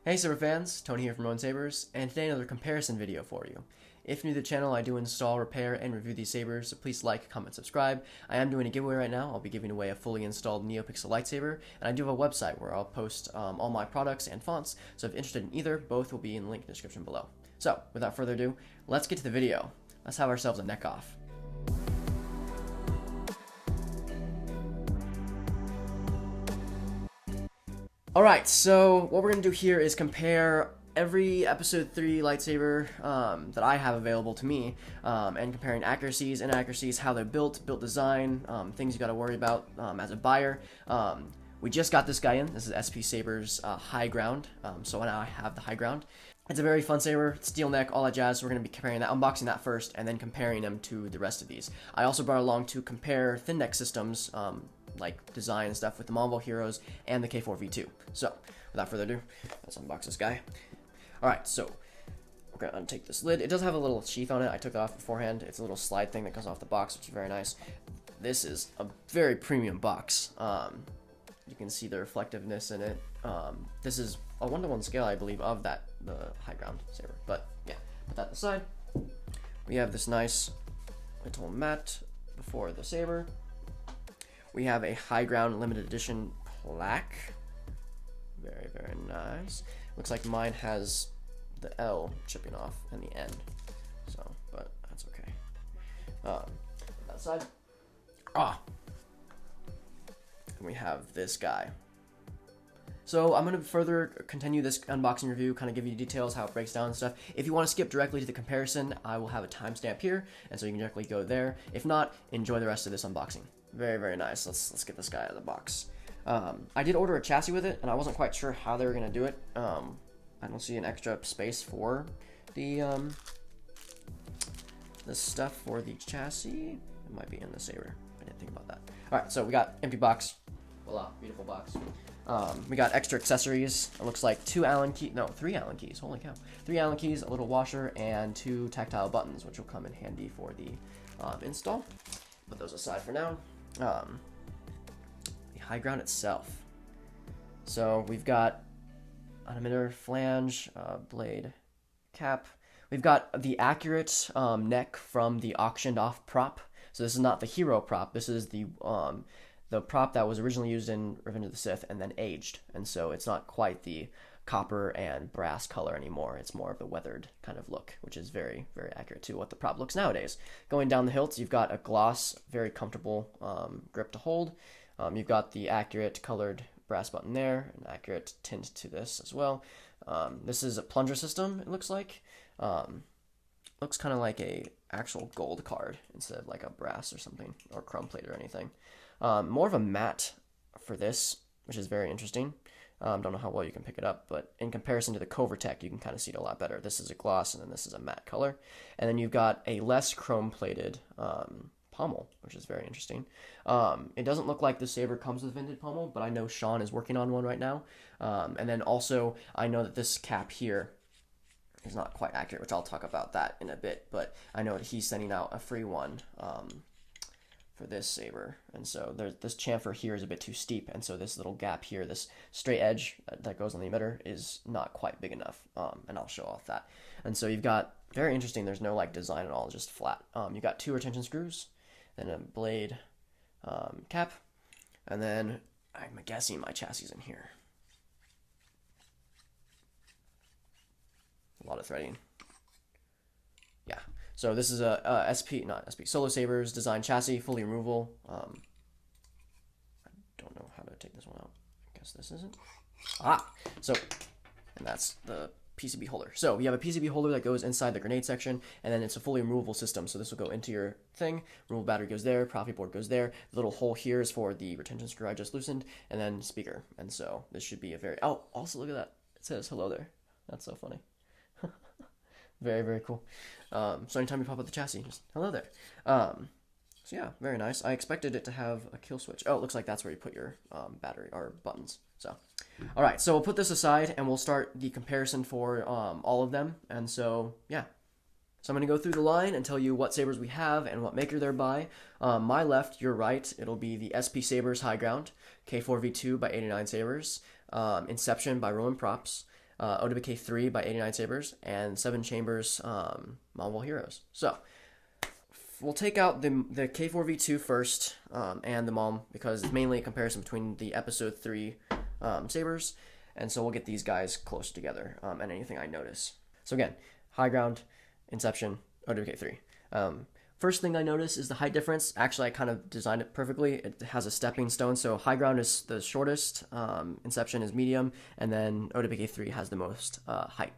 Hey Saber fans, Tony here from Sabers, and today another comparison video for you. If you're new to the channel, I do install, repair, and review these sabers, so please like, comment, subscribe. I am doing a giveaway right now. I'll be giving away a fully installed NeoPixel lightsaber, and I do have a website where I'll post all my products and fonts, so if you're interested in either, both will be in the link in the description below. So, without further ado, let's get to the video. Let's have ourselves a neck off. Alright, so what we're going to do here is compare every episode 3 lightsaber that I have available to me, and comparing accuracies, inaccuracies, how they're built design, things you got to worry about as a buyer. We just got this guy in. This is SP Sabers High Ground, so now I have the High Ground. It's a very fun saber, steel neck, all that jazz, so we're going to be comparing that, unboxing that first, and then comparing them to the rest of these. I also brought along to compare thin neck systems, like design and stuff with the Marvel Heroes and the K4V2. So, without further ado, let's unbox this guy. Alright, so we're going to untake this lid. It does have a little sheath on it. I took that off beforehand. It's a little slide thing that comes off the box, which is very nice. This is a very premium box. You can see the reflectiveness in it. This is a 1-to-1 scale, I believe, of the High Ground saber. But yeah, put that aside. We have this nice little mat before the saber. We have a High Ground limited edition plaque. Very, very nice. Looks like mine has the L chipping off in the end. So, but that's okay. That side. And we have this guy. So I'm going to further continue this unboxing review, kind of give you details, how it breaks down and stuff. If you want to skip directly to the comparison, I will have a timestamp here, and so you can directly go there. If not, enjoy the rest of this unboxing. Very, very nice. Let's get this guy out of the box. I did order a chassis with it, and I wasn't quite sure how they were going to do it. I don't see an extra space for the stuff for the chassis. It might be in the saber. I didn't think about that. Alright, so we got empty box. Voila, beautiful box. We got extra accessories. It looks like 3 Allen keys. Holy cow. 3 Allen keys, a little washer, and 2 tactile buttons, which will come in handy for the install. Put those aside for now. The High Ground itself. So we've got an emitter, flange, blade, cap. We've got the accurate neck from the auctioned off prop. So this is not the hero prop. This is the prop that was originally used in Revenge of the Sith and then aged. And so it's not quite the copper and brass color anymore. It's more of the weathered kind of look, which is very, very accurate to what the prop looks nowadays. Going down the hilts, you've got a gloss, very comfortable grip to hold. You've got the accurate colored brass button there, an accurate tint to this as well. This is a plunger system, it looks like. Looks kind of like a actual gold card instead of like a brass or something, or chrome plate or anything. More of a matte for this, which is very interesting. Don't know how well you can pick it up, but in comparison to the Covertech, you can kind of see it a lot better. This is a gloss, and then this is a matte color. And then you've got a less chrome-plated pommel, which is very interesting. It doesn't look like the saber comes with a vented pommel, but I know Sean is working on one right now. And then also, I know that this cap here is not quite accurate, which I'll talk about that in a bit, but I know that he's sending out a free one for this saber, and so this chamfer here is a bit too steep, and so this little gap here, this straight edge that goes on the emitter, is not quite big enough, and I'll show off that. And so you've got, very interesting, there's no like design at all, just flat. You've got 2 retention screws, then a blade cap, and then I'm guessing my chassis is in here. A lot of threading. Yeah. So this is a Solo Sabers design chassis, fully removable. I don't know how to take this one out. I guess this isn't. So, and that's the PCB holder. So we have a PCB holder that goes inside the grenade section, and then it's a fully removable system. So this will go into your thing. Removable battery goes there. Property board goes there. The little hole here is for the retention screw I just loosened, and then speaker. And so this should be a very. Oh, also look at that. It says hello there. That's so funny. Very, very cool. So anytime you pop up the chassis, just hello there. So yeah, very nice. I expected it to have a kill switch. Oh, it looks like that's where you put your battery or buttons. So, all right. So we'll put this aside and we'll start the comparison for all of them. And so yeah. So I'm going to go through the line and tell you what sabers we have and what maker they're by. My left, your right, it'll be the SP Sabers High Ground, K4V2 by 89 Sabers, Inception by Roman Props, OWK3 by 89 Sabers, and 7 Chambers Marvel Heroes. So we'll take out the K4V2 first, and the Mom, because it's mainly a comparison between the Episode 3 Sabers, and so we'll get these guys close together, and anything I notice. So again, High Ground, Inception, OWK3. First thing I notice is the height difference. Actually, I kind of designed it perfectly. It has a stepping stone, so High Ground is the shortest, Inception is medium, and then OWK3 has the most height.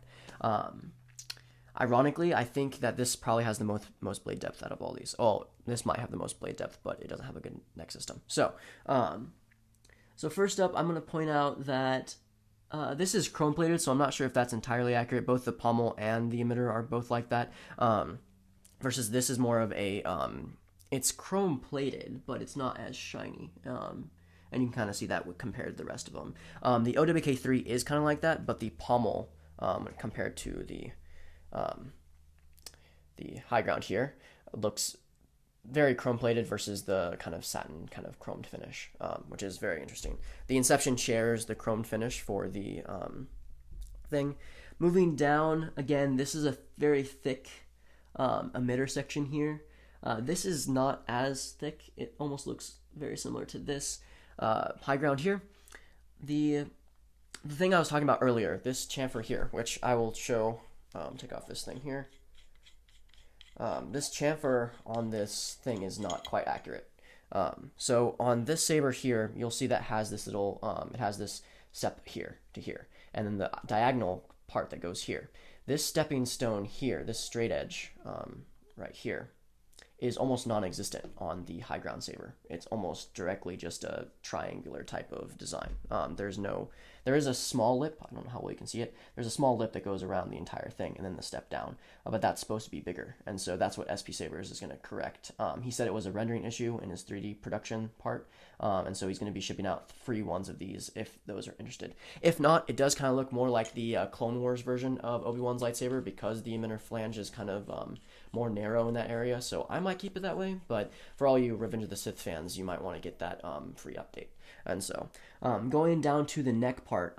Ironically, I think that this probably has the most blade depth out of all these. Oh, this might have the most blade depth, but it doesn't have a good neck system. So, so first up, I'm going to point out that this is chrome plated, so I'm not sure if that's entirely accurate. Both the pommel and the emitter are both like that. Versus this is more of a, it's chrome plated, but it's not as shiny. And you can kind of see that compared to the rest of them. The OWK3 is kind of like that, but the pommel, compared to the High Ground here, looks very chrome plated versus the kind of satin, kind of chromed finish, which is very interesting. The Inception shares the chromed finish for the thing. Moving down, again, this is a very thick emitter section here. This is not as thick. It almost looks very similar to this High Ground here. The thing I was talking about earlier, this chamfer here, which I will show, take off this thing here. This chamfer on this thing is not quite accurate. So on this saber here, you'll see that has this little, it has this step here to here, and then the diagonal part that goes here. This stepping stone here, this straight edge right here, is almost non-existent on the High Ground saber. It's almost directly just a triangular type of design. There is a small lip. I don't know how well you can see it. There's a small lip that goes around the entire thing, and then the step down. But that's supposed to be bigger, and so that's what SP Sabers is going to correct. He said it was a rendering issue in his 3D production part, and so he's going to be shipping out free ones of these if those are interested. If not, it does kind of look more like the Clone Wars version of Obi-Wan's lightsaber, because the emitter flange is kind of more narrow in that area, so I might keep it that way, but for all you Revenge of the Sith fans, you might want to get that free update. And so, going down to the neck part,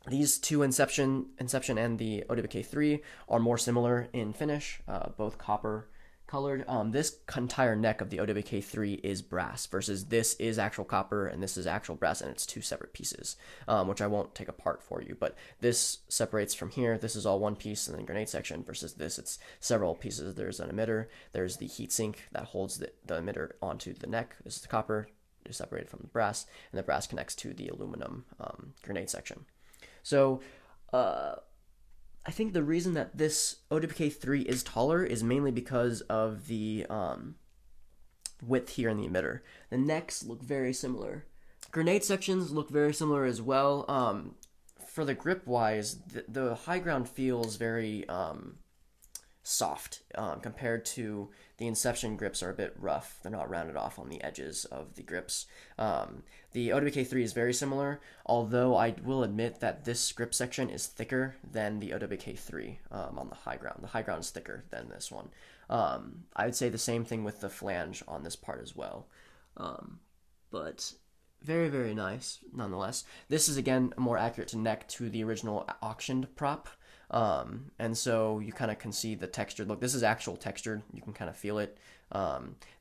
these two Inception and the OWK3 are more similar in finish, both copper colored. This entire neck of the OWK3 is brass, versus this is actual copper and this is actual brass, and it's two separate pieces, which I won't take apart for you, but this separates from here. This is all one piece, and then grenade section, versus this, it's several pieces. There's an emitter, there's the heatsink that holds the emitter onto the neck. This is the copper, is separated from the brass, and the brass connects to the aluminum grenade section. So I think the reason that this OWK3 is taller is mainly because of the width here in the emitter. The necks look very similar. Grenade sections look very similar as well. For the grip wise, the High Ground feels very soft compared to the Inception grips are a bit rough. They're not rounded off on the edges of the grips. The OWK3 is very similar, although I will admit that this grip section is thicker than the OWK3 on the High Ground. The High Ground is thicker than this one. I would say the same thing with the flange on this part as well. But very, very nice nonetheless. This is, again, more accurate to neck to the original auctioned prop. And so you kind of can see the textured look. This is actual textured. You can kind of feel it.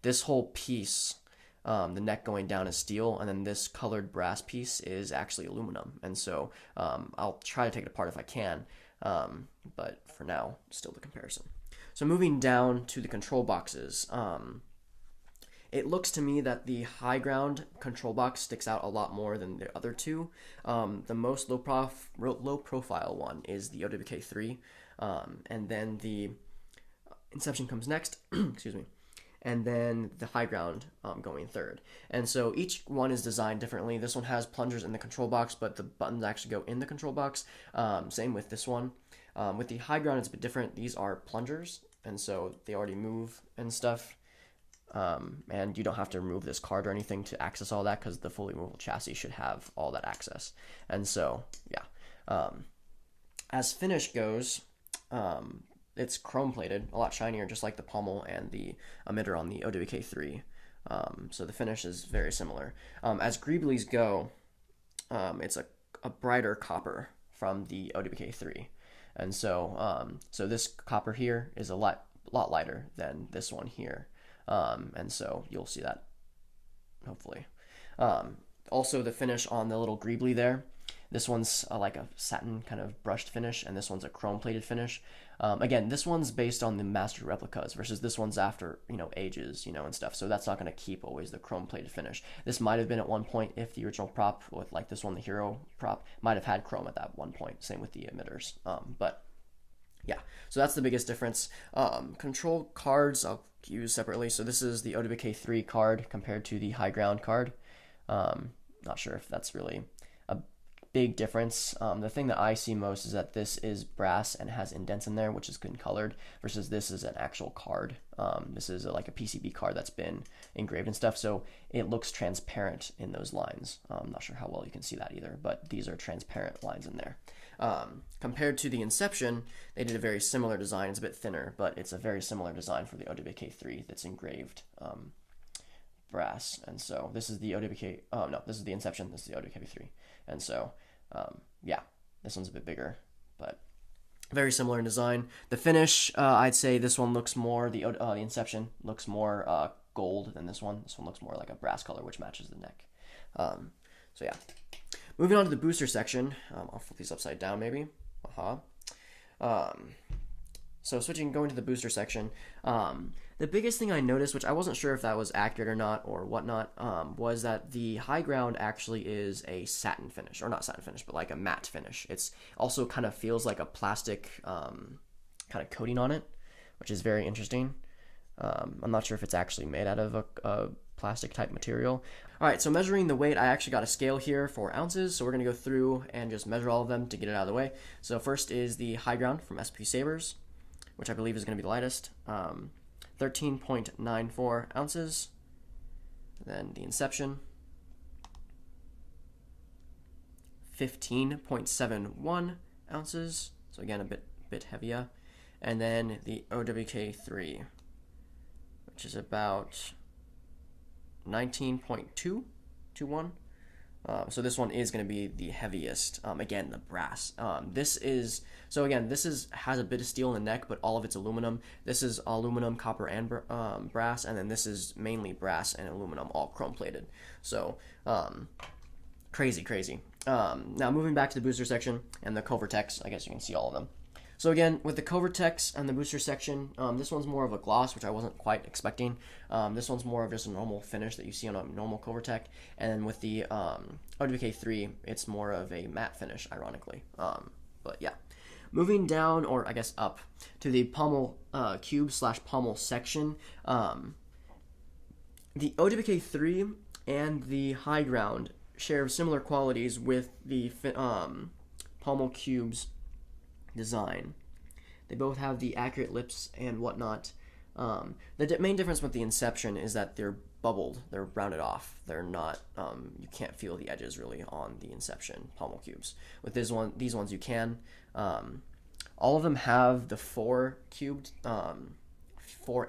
This whole piece, the neck going down is steel, and then this colored brass piece is actually aluminum. And so I'll try to take it apart if I can, but for now, still the comparison. So moving down to the control boxes, it looks to me that the High Ground control box sticks out a lot more than the other two. The most low profile one is the OWK3, and then the Inception comes next, excuse me, and then the High Ground going third. And so each one is designed differently. This one has plungers in the control box, but the buttons actually go in the control box. Same with this one. With the High Ground, it's a bit different. These are plungers, and so they already move and stuff. And you don't have to remove this card or anything to access all that, because the fully movable chassis should have all that access. And so, yeah. As finish goes, it's chrome plated, a lot shinier, just like the pommel and the emitter on the OWK3. So the finish is very similar. As greeblies go, it's a brighter copper from the OWK3. And so, so this copper here is a lot lighter than this one here. And so you'll see that, hopefully. Also, the finish on the little greebly there, this one's like a satin kind of brushed finish, and this one's a chrome plated finish. Again, this one's based on the master replicas versus this one's after, ages, and stuff. So that's not going to keep always the chrome plated finish. This might have been at one point if the original prop with like this one, the hero prop, might have had chrome at that one point. Same with the emitters. But yeah, so that's the biggest difference. Control cards I'll use separately. So this is the OWK3 card compared to the High Ground card. Not sure if that's really a big difference. The thing that I see most is that this is brass and has indents in there, which is good colored, versus this is an actual card. This is like a PCB card that's been engraved and stuff, so it looks transparent in those lines. I'm not sure how well you can see that either, but these are transparent lines in there. Compared to the Inception, they did a very similar design. It's a bit thinner, but it's a very similar design for the OWK3 that's engraved brass. And so this is the OWK, oh no, this is the Inception, this is the OWK3. And so, yeah, this one's a bit bigger, but very similar in design. The finish, I'd say this one looks more, the Inception looks more gold than this one. This one looks more like a brass color, which matches the neck. So yeah. Moving on to the booster section, I'll flip these upside down maybe. So going to the booster section, the biggest thing I noticed, which I wasn't sure if that was accurate or not or whatnot, was that the High Ground actually is a satin finish, or not satin finish, but like a matte finish. It's also kind of feels like a plastic kind of coating on it, which is very interesting. I'm not sure if it's actually made out of a plastic type material. All right, so measuring the weight, I actually got a scale here for ounces, so we're going to go through and just measure all of them to get it out of the way. So first is the High Ground from SP Sabers, which I believe is going to be the lightest, 13.94 ounces. Then the Inception, 15.71 ounces, so again a bit heavier. And then the OWK3, which is about 19.221. So this one is going to be the heaviest. Again, the brass. This has a bit of steel in the neck, but all of it's aluminum. This is aluminum, copper, and brass, and then this is mainly brass and aluminum, all chrome plated. So crazy. Now moving back to the booster section and the cover text, I guess you can see all of them. So again, with the cover text and the booster section, this one's more of a gloss, which I wasn't quite expecting. This one's more of just a normal finish that you see on a normal cover tech. And then with the OWK3, it's more of a matte finish, ironically. But yeah. Moving down, or I guess up, to the pommel cube / pommel section. The OWK3 and the High Ground share similar qualities with the pommel cubes design. They both have the accurate lips and whatnot. The main difference with the Inception is that they're bubbled, they're rounded off. They're not, you can't feel the edges really on the Inception pommel cubes. With these ones you can. All of them have the four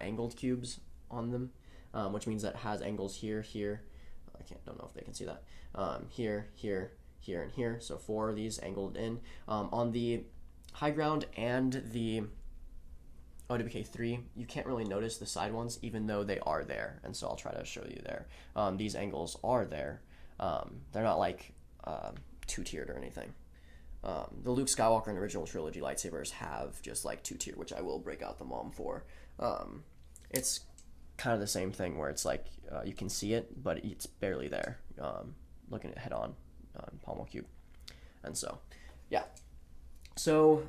angled cubes on them, which means that it has angles here. Don't know if they can see that. Here, and here. So 4 of these angled in. On the High Ground and the OWK3, you can't really notice the side ones, even though they are there, and so I'll try to show you there. These angles are there. They're not like two-tiered or anything. The Luke Skywalker and original trilogy lightsabers have just like two-tier, which I will break out the mom for. It's kind of the same thing where it's like you can see it, but it's barely there. Looking at it head on pommel cube, and so yeah. So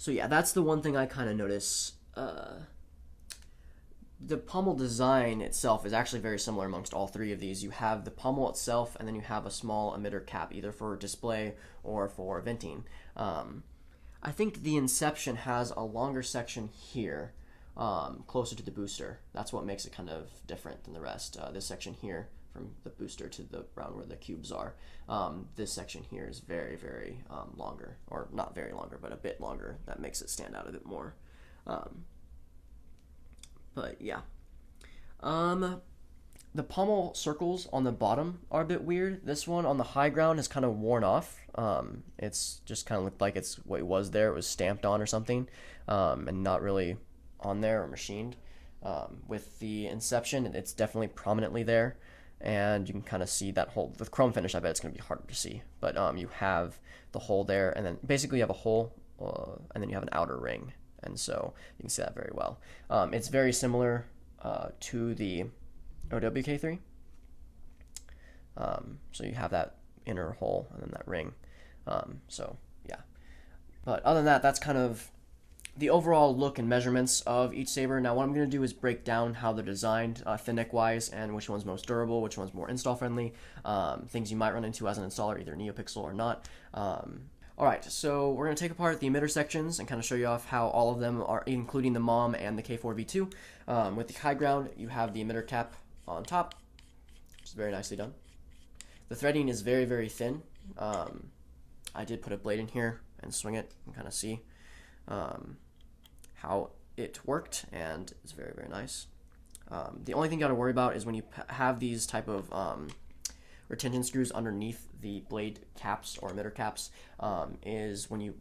yeah, that's the one thing I kind of notice. The pommel design itself is actually very similar amongst all three of these. You have the pommel itself, and then you have a small emitter cap, either for display or for venting. I think the Inception has a longer section here, closer to the booster. That's what makes it kind of different than the rest. This section here, from the booster to the round where the cubes are, this section here is very, very longer, or not very longer, but a bit longer. That makes it stand out a bit more. But yeah. The the pommel circles on the bottom are a bit weird. This one on the high ground is kind of worn off. It's just kind of looked like it's what it was there. It was stamped on or something, and not really on there or machined. With the Inception, it's definitely prominently there, and you can kind of see that hole. With chrome finish, I bet it's going to be harder to see, but you have the hole there, and then basically you have a hole, and then you have an outer ring, and so you can see that very well. It's very similar to the OWK3. So you have that inner hole and then that ring. So yeah, but other than that, that's kind of the overall look and measurements of each saber. Now what I'm going to do is break down how they're designed, thin neck wise, and which one's most durable, which one's more install friendly, things you might run into as an installer, either NeoPixel or not. Alright, so we're going to take apart the emitter sections and kind of show you off how all of them are, including the MOM and the K4V2. With the high ground, you have the emitter cap on top, which is very nicely done. The threading is very, very thin. I did put a blade in here and swing it and kind of see how it worked, and it's very, very nice. The only thing you got to worry about is when you have these type of retention screws underneath the blade caps or emitter caps, is when you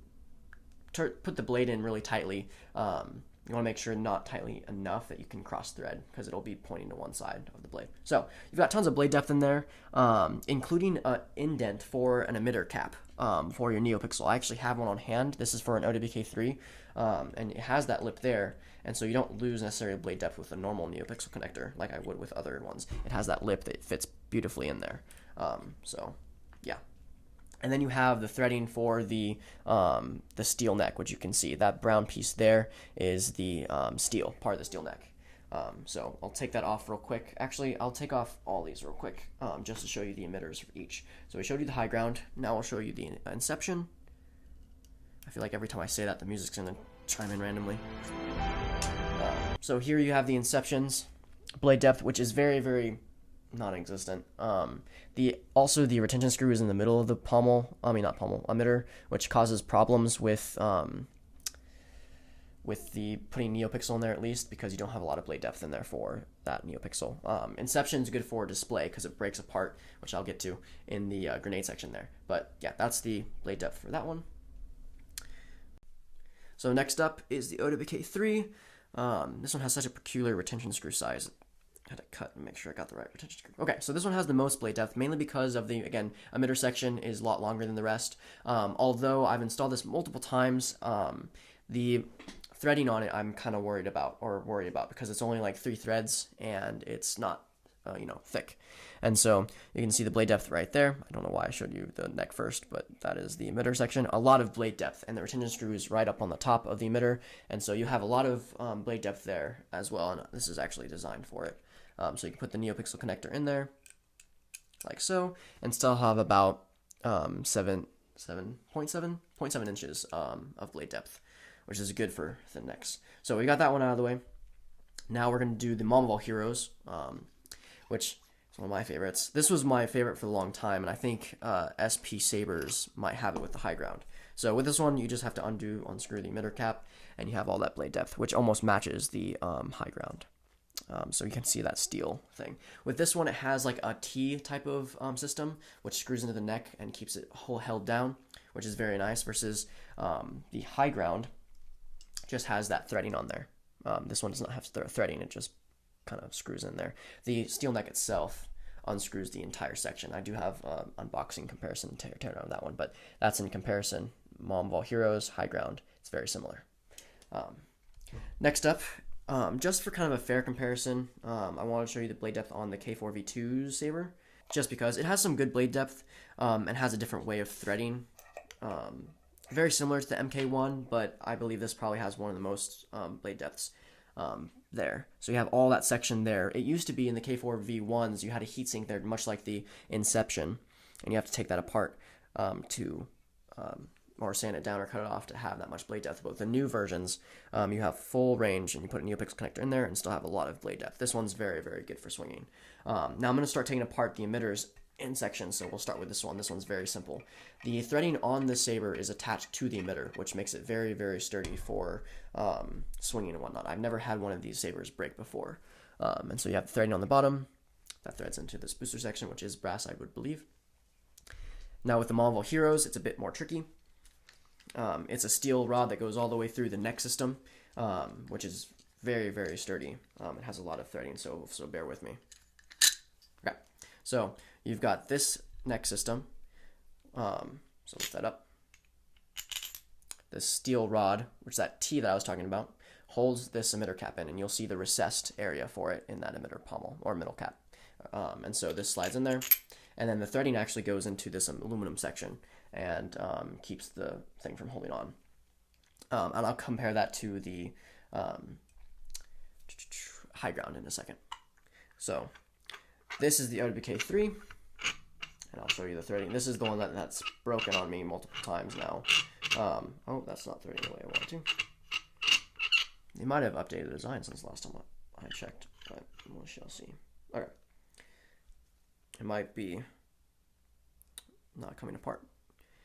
put the blade in really tightly, you want to make sure not tightly enough that you can cross thread, because it'll be pointing to one side of the blade. So you've got tons of blade depth in there, including an indent for an emitter cap for your NeoPixel. I actually have one on hand. This is for an OWK3, and it has that lip there, and so you don't lose necessarily blade depth with a normal NeoPixel connector like I would with other ones. It has that lip that fits beautifully in there. So yeah. And then you have the threading for the steel neck, which you can see. That brown piece there is the steel, part of the steel neck. So I'll take that off real quick. Actually, I'll take off all these real quick, just to show you the emitters for each. So we showed you the high ground. Now I'll show you the Inception. I feel like every time I say that, the music's going to chime in randomly. So here you have the Inceptions. Blade depth, which is very, very non-existent. Also the retention screw is in the middle of the emitter, which causes problems with the putting NeoPixel in there, at least, because you don't have a lot of blade depth in there for that NeoPixel. Inception's good for display because it breaks apart, which I'll get to in the grenade section there. But yeah, that's the blade depth for that one. So next up is the OWK3. This one has such a peculiar retention screw size. I had to cut and make sure I got the right retention screw. Okay, so this one has the most blade depth, mainly because of the, again, emitter section is a lot longer than the rest. Although I've installed this multiple times, the threading on it I'm kind of worried about because it's only like 3 threads and it's not, thick. And so you can see the blade depth right there. I don't know why I showed you the neck first, but that is the emitter section. A lot of blade depth, and the retention screw is right up on the top of the emitter, and so you have a lot of blade depth there as well, and this is actually designed for it. So you can put the NeoPixel connector in there, like so, and still have about 7.7 inches of blade depth, which is good for thin necks. So we got that one out of the way. Now we're going to do the Mom of All Heroes, which is one of my favorites. This was my favorite for a long time, and I think SP Sabers might have it with the high ground. So with this one, you just have to unscrew the emitter cap, and you have all that blade depth, which almost matches the high ground. So you can see that steel thing. With this one, it has like a T type of system, which screws into the neck and keeps it held down, which is very nice, versus the high ground just has that threading on there. This one does not have threading, it just kind of screws in there. The steel neck itself unscrews the entire section. I do have unboxing comparison teardown on that one, but that's in comparison. Mom of All Heroes, high ground, it's very similar. Next up, just for kind of a fair comparison, I want to show you the blade depth on the K4V2 saber, just because it has some good blade depth and has a different way of threading. Very similar to the MK1, but I believe this probably has one of the most blade depths there. So you have all that section there. It used to be in the K4V1s, you had a heatsink there, much like the Inception, and you have to take that apart or sand it down or cut it off to have that much blade depth. But with the new versions, you have full range, and you put a NeoPixel connector in there and still have a lot of blade depth. This one's very, very good for swinging. Now I'm going to start taking apart the emitters in sections, so we'll start with this one. This one's very simple. The threading on the saber is attached to the emitter, which makes it very, very sturdy for swinging and whatnot. I've never had one of these sabers break before. And so you have the threading on the bottom. that threads into this booster section, which is brass, I would believe. Now with the Marvel Heroes, it's a bit more tricky. It's a steel rod that goes all the way through the neck system, which is very, very sturdy. It has a lot of threading, so bear with me. Okay, so you've got this neck system. So lift that up. This steel rod, which is that T that I was talking about, holds this emitter cap in, and you'll see the recessed area for it in that emitter pommel or middle cap. And so this slides in there, and then the threading actually goes into this aluminum section and keeps the thing from holding on. And I'll compare that to the high ground in a second. So this is the OWK3, and I'll show you the threading. This is the one that's broken on me multiple times now. Oh, that's not threading the way I want to. They might have updated the design since last time I checked, but we shall see. Okay. It might be not coming apart.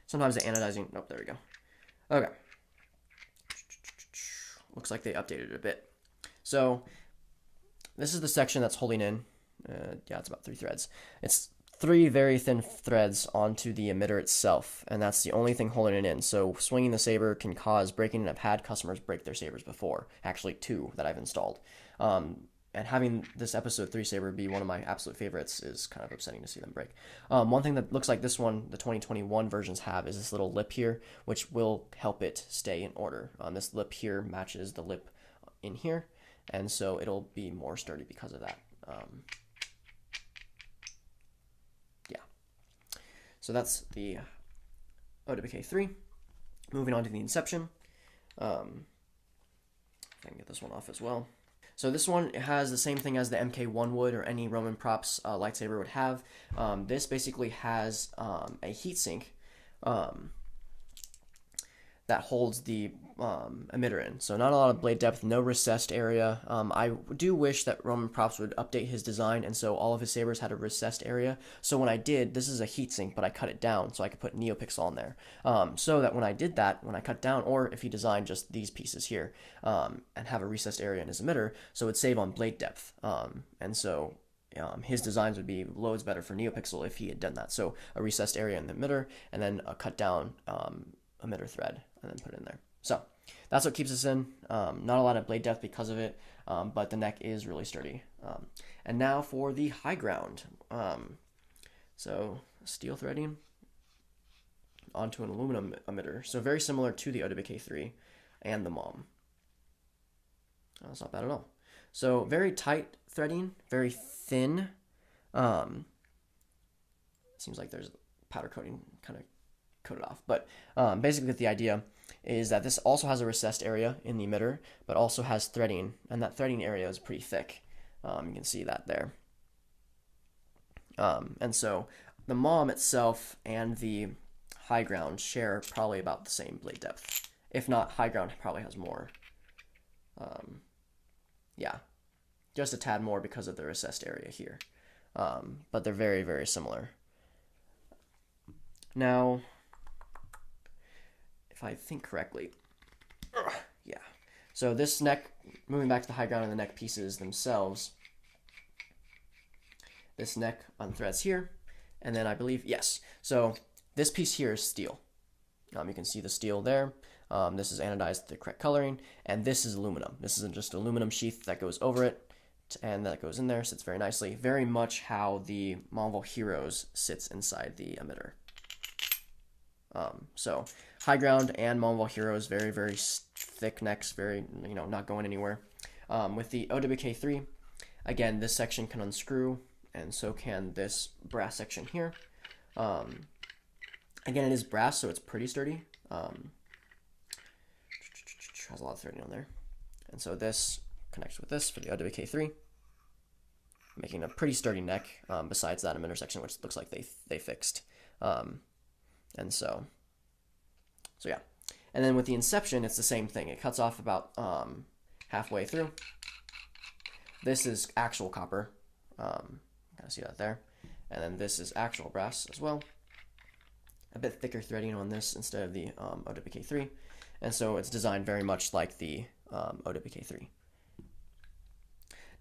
Sometimes the anodizing, nope, there we go. Okay. Looks like they updated it a bit. So this is the section that's holding in, yeah, it's about 3 threads. It's 3 very thin threads onto the emitter itself, and that's the only thing holding it in. So swinging the saber can cause breaking, and I've had customers break their sabers before, actually 2 that I've installed. And having this episode 3 saber be one of my absolute favorites is kind of upsetting to see them break. One thing that looks like this one, the 2021 versions have, is this little lip here, which will help it stay in order. This lip here matches the lip in here, and so it'll be more sturdy because of that. So that's the OWK3. Moving on to the Inception. I can get this one off as well. So this one has the same thing as the MK1 would, or any Roman props lightsaber would have. This basically has a heatsink that holds the emitter in. So not a lot of blade depth, no recessed area. I do wish that Roman Props would update his design, and so all of his sabers had a recessed area. So when I did, this is a heatsink, but I cut it down so I could put NeoPixel on there. So that when I did that, when I cut down, or if he designed just these pieces here, and have a recessed area in his emitter, so it would save on blade depth. And so his designs would be loads better for NeoPixel if he had done that. So a recessed area in the emitter, and then a cut down emitter thread, and then put it in there. So that's what keeps us in. Not a lot of blade depth because of it, but the neck is really sturdy. And now for the high ground. So steel threading onto an aluminum emitter. So very similar to the OWK3 and the MOM. That's not bad at all. So very tight threading, very thin. Seems like there's powder coating kind of coated off, but basically the idea is that this also has a recessed area in the emitter, but also has threading, and that threading area is pretty thick. You can see that there. And so the MOM itself and the high ground share probably about the same blade depth. If not, high ground probably has more. Yeah, just a tad more because of the recessed area here. But they're very, very similar. Now, if I think correctly, yeah. So this neck, moving back to the high ground and the neck pieces themselves, this neck unthreads here, and then I believe, yes. So this piece here is steel. You can see the steel there. This is anodized, the correct coloring, and this is aluminum. This isn't just aluminum sheath that goes over it, and that goes in there, sits very nicely. Very much how the Marvel Heroes sits inside the emitter. So high ground and Marvel Heroes, very, very thick necks, very, not going anywhere. With the OWK3, again, this section can unscrew, and so can this brass section here. Again, it is brass, so it's pretty sturdy. Has a lot of threading on there. And so this connects with this for the OWK3, making a pretty sturdy neck, besides that emitter section, which looks like they fixed. And so yeah. And then with the Inception, it's the same thing. It cuts off about halfway through. This is actual copper. Kind of see that there. And then this is actual brass as well. A bit thicker threading on this instead of the OWK3. And so it's designed very much like the OWK3.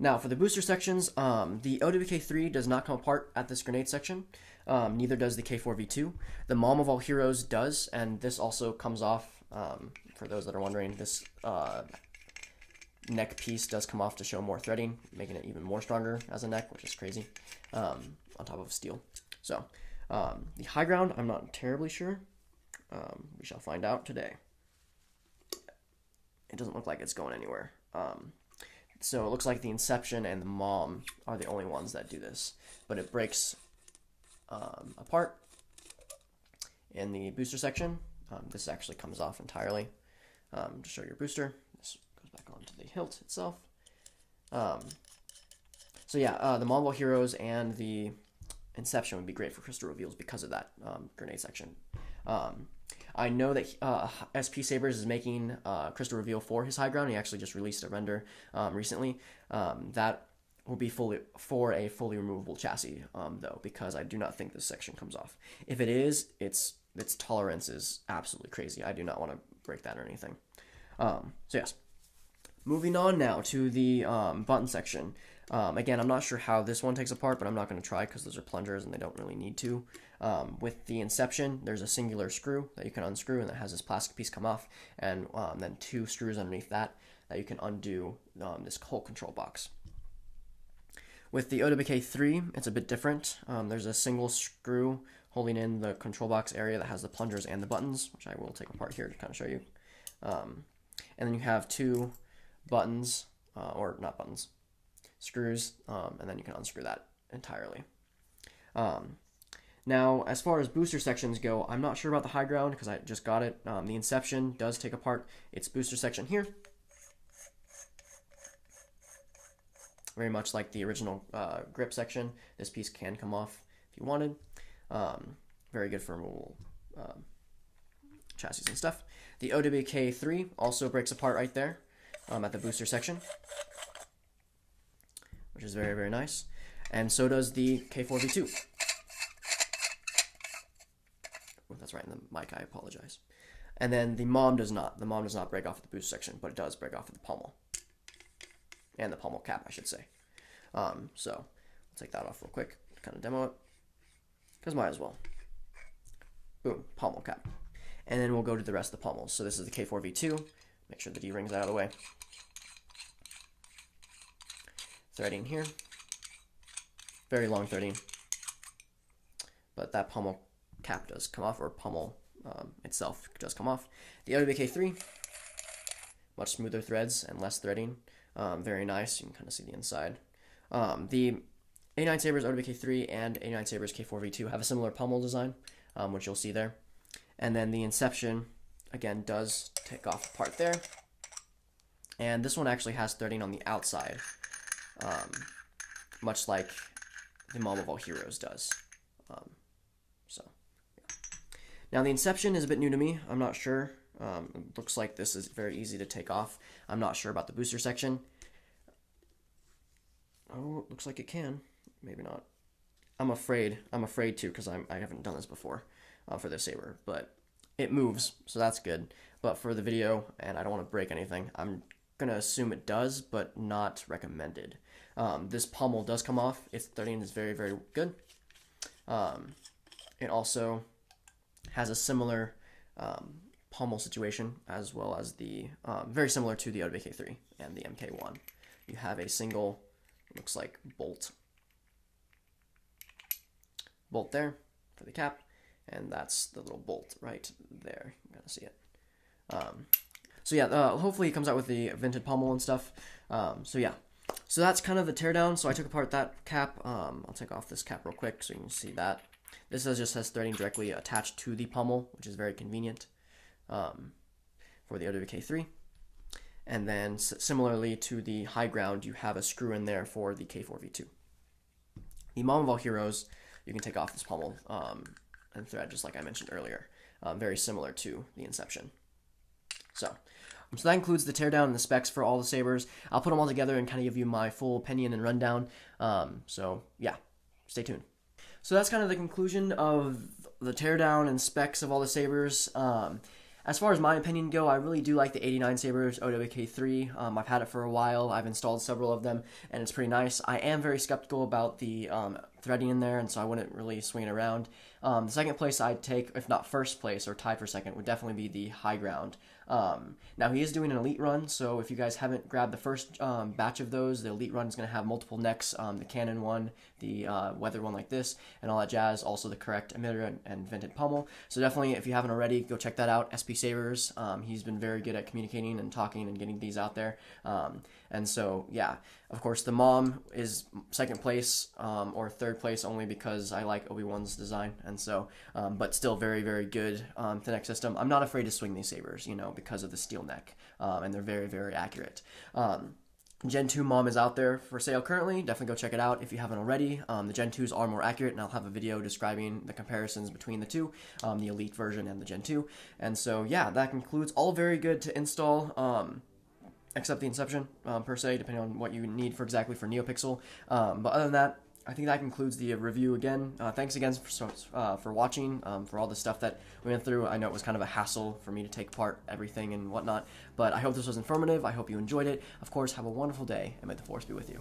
Now for the booster sections, the OWK3 does not come apart at this grenade section. Neither does the K4V2. The Mom of All Heroes does, and this also comes off. For those that are wondering, this neck piece does come off to show more threading, making it even more stronger as a neck, which is crazy, on top of steel. So the high ground, I'm not terribly sure. We shall find out today. It doesn't look like it's going anywhere. So it looks like the Inception and the Mom are the only ones that do this, but it breaks apart in the booster section. This actually comes off entirely. To show your booster, this goes back onto the hilt itself. So yeah, the Mom of All Heroes and the Inception would be great for crystal reveals because of that grenade section. I know that SP Sabers is making crystal reveal for his high ground. He actually just released a render recently. That will be for a fully removable chassis, though, because I do not think this section comes off. If it is, its tolerance is absolutely crazy. I do not want to break that or anything. So yes. Moving on now to the button section. Again, I'm not sure how this one takes apart, but I'm not going to try because those are plungers and they don't really need to. With the Inception, there's a singular screw that you can unscrew, and that has this plastic piece come off, and then 2 screws underneath that you can undo this whole control box. With the OWK3, it's a bit different. There's a single screw holding in the control box area that has the plungers and the buttons, which I will take apart here to kind of show you. And then you have 2 buttons, or not buttons, screws, and then you can unscrew that entirely. Now, as far as booster sections go, I'm not sure about the high ground because I just got it. The Inception does take apart its booster section here. Very much like the original grip section. This piece can come off if you wanted. Very good for removable chassis and stuff. The OWK3 also breaks apart right there at the booster section, which is very, very nice. And so does the K4V2. Oh, that's right in the mic, I apologize. And then the Mom does not. The Mom does not break off at the booster section, but it does break off at the pommel. And the pommel cap, I should say. So, I'll take that off real quick to kind of demo it. Because might as well. Boom, pommel cap. And then we'll go to the rest of the pommels. So this is the K4V2. Make sure the D-ring's out of the way. Threading here. Very long threading. But that pommel cap does come off, or pommel itself does come off. The OWK3, much smoother threads and less threading. Very nice. You can kind of see the inside. The 89 Sabers OWK3 and 89 Sabers K4V2 have a similar pommel design, which you'll see there. And then the Inception, again, does take off part there. And this one actually has threading on the outside, much like the Mom of All Heroes does. Now, the Inception is a bit new to me. I'm not sure. It looks like this is very easy to take off. I'm not sure about the booster section. Oh, it looks like it can. Maybe not. I'm afraid to, because I haven't done this before for this saber. But it moves, so that's good. But for the video, and I don't want to break anything, I'm going to assume it does, but not recommended. This pommel does come off. Its threading is very, very good. It also has a similar pommel situation, as well as the very similar to the OWK3 and the MK1. You have a single, looks like bolt there for the cap, and that's the little bolt right there. You gotta see it. So yeah, hopefully it comes out with the vented pommel and stuff. So yeah, so that's kind of the teardown. So I took apart that cap. I'll take off this cap real quick so you can see that. This just has threading directly attached to the pommel, which is very convenient for the OWK3. And then similarly to the high ground, you have a screw in there for the K4V2. The Mom of All Heroes, you can take off this pommel and thread just like I mentioned earlier. Very similar to the Inception. So that includes the teardown and the specs for all the sabers. I'll put them all together and kind of give you my full opinion and rundown. So yeah, stay tuned. So that's kind of the conclusion of the teardown and specs of all the sabers. As far as my opinion go, I really do like the 89 Sabers OWK3. I've had it for a while. I've installed several of them, and it's pretty nice. I am very skeptical about the threading in there, and so I wouldn't really swing it around. The second place I'd take, if not first place or tied for second, would definitely be the High Ground. Now, he is doing an Elite run, so if you guys haven't grabbed the first batch of those, the Elite run is going to have multiple necks, the Cannon one, the Weather one like this, and all that jazz, also the correct emitter and vented pommel. So definitely, if you haven't already, go check that out, SP Sabers. He's been very good at communicating and talking and getting these out there. And so, yeah, of course, the Mom is second place or third place only because I like Obi-Wan's design, and so, but still very, very good the neck system. I'm not afraid to swing these sabers, you know, because of the steel neck, and they're very, very accurate. Gen 2 Mom is out there for sale currently. Definitely go check it out if you haven't already. The Gen 2s are more accurate, and I'll have a video describing the comparisons between the two, the Elite version and the Gen 2. And so, yeah, that concludes. All very good to install, except the Inception, per se, depending on what you need for exactly for NeoPixel. But other than that, I think that concludes the review again. Thanks again for watching, for all the stuff that we went through. I know it was kind of a hassle for me to take apart everything and whatnot, but I hope this was informative. I hope you enjoyed it. Of course, have a wonderful day, and may the Force be with you.